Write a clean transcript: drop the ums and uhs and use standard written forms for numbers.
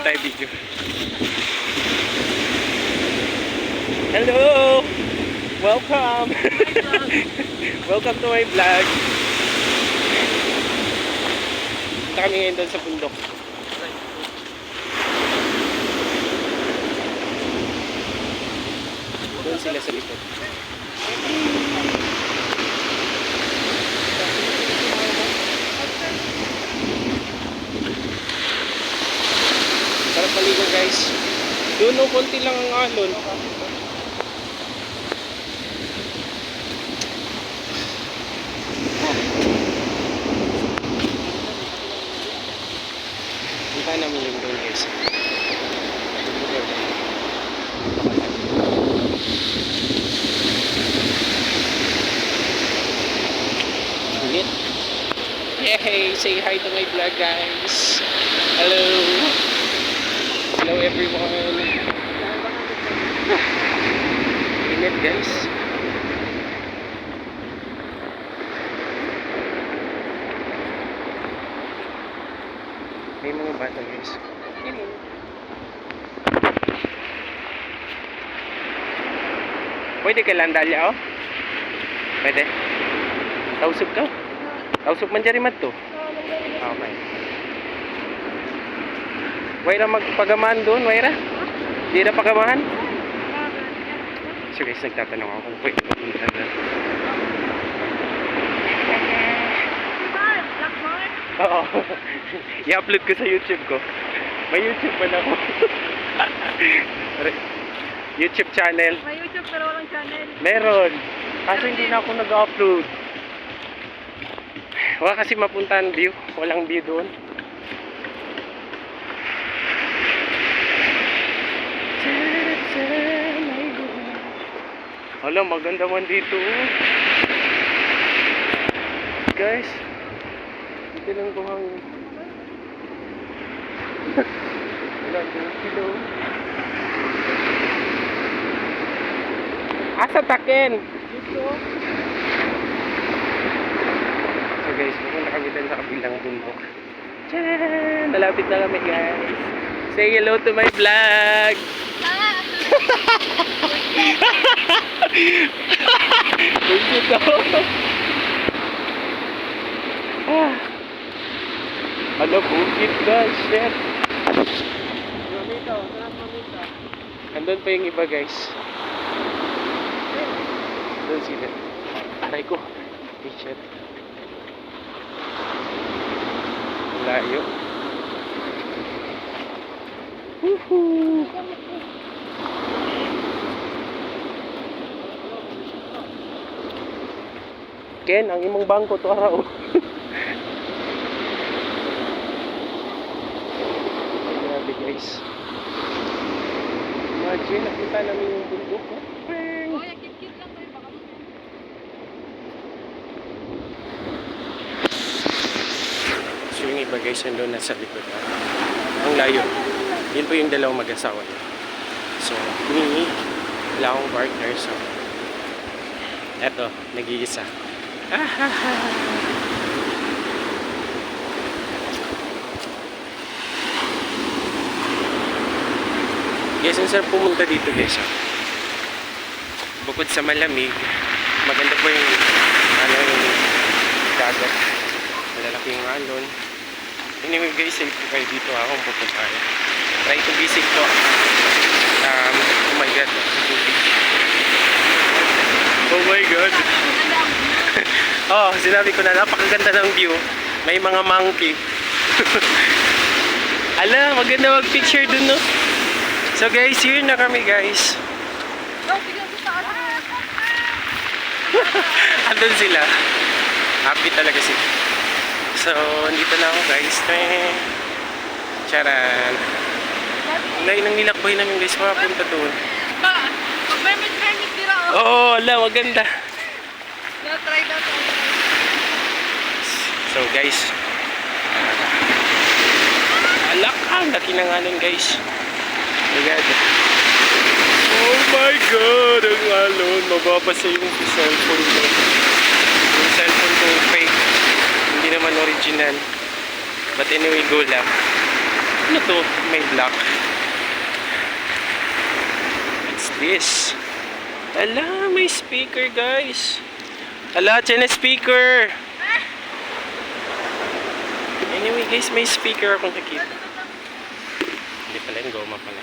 tayo video. Hello! Welcome! Welcome to my vlog. Punta kami ngayon doon sa bundok. Doon sila sa likod. Sarap maligo guys. Doon o konti lang ang alon. Punta namin yung doon guys. Yay! Say hi to my vlog guys. Hello! Hello everyone! Init guys. May mga bata guys. Pwede ka landalya oh? Pwede? Tausog ka? Tausog man dyan rin to? Okay. Waira magpagamaan doon, Waira? Di na pagamahan? So guys, nagtatanong ako kung pwede papunta na. Oo. I-upload ko sa YouTube ko. May YouTube ba na ako? YouTube channel. May YouTube pero walang channel. Meron. Kaso hindi na ako nag-upload. Wala kasi mapuntahan view. Walang view doon. Hala, maganda man dito. Guys, dito lang buhangin. Wala, dito. Asa takin? Dito. So guys, pupunta kami din sa kabilang bundok. Tcharan! Malapit na kami guys. Say hello to my vlog! Bungkit ako. Ano bungkit na? Shit! Mamita, sarap mamita. Andun pa yung iba guys. Doon sila. Aray ko. Shit. Layo. Woohoo! Ken, ang imong bangko to araw. Grabe guys. Imagine, nakita namin yung bundok. Oh, yung kit-kit lang tayo baka. So yung iba guys, nandun nasa likod. Ang layo. Yun po yung dalawang mag-asawa. So, me, wala akong partner. So, eto, nag-iisa. Guys, ang sarap pumunta dito guys. Bukod sa malamig, maganda po yung yung dagat. Malalaki yung alon. Anyway guys, safe po kayo dito kung pupunta kayo. Try to be safe po. Oh my god. Oh my god. Oh, sinabi ko na napakaganda ng view. May mga monkey. Ala, maganda mag-picture dun, no? So guys, here na kami, guys. Andun sila. Happy talaga sila. So, andito na ako, guys. Charan. Ngayon, nang nilakbay namin, guys, makapunta doon. Mag-mermaid tira, oh. Oo, ala, maganda. Na-try na to. So guys, alak ang laki na nga nun guys. Oh my god. Oh my god, ang alon. Mababasa yung cellphone ko. Yung cellphone ko fake. Hindi naman original. But anyway, go lang. Ano to? May black. What's this? Ala, may speaker guys. Ala, dyan na speaker. Anyway guys, may speaker akong nakita. Hindi pala yung goma pala.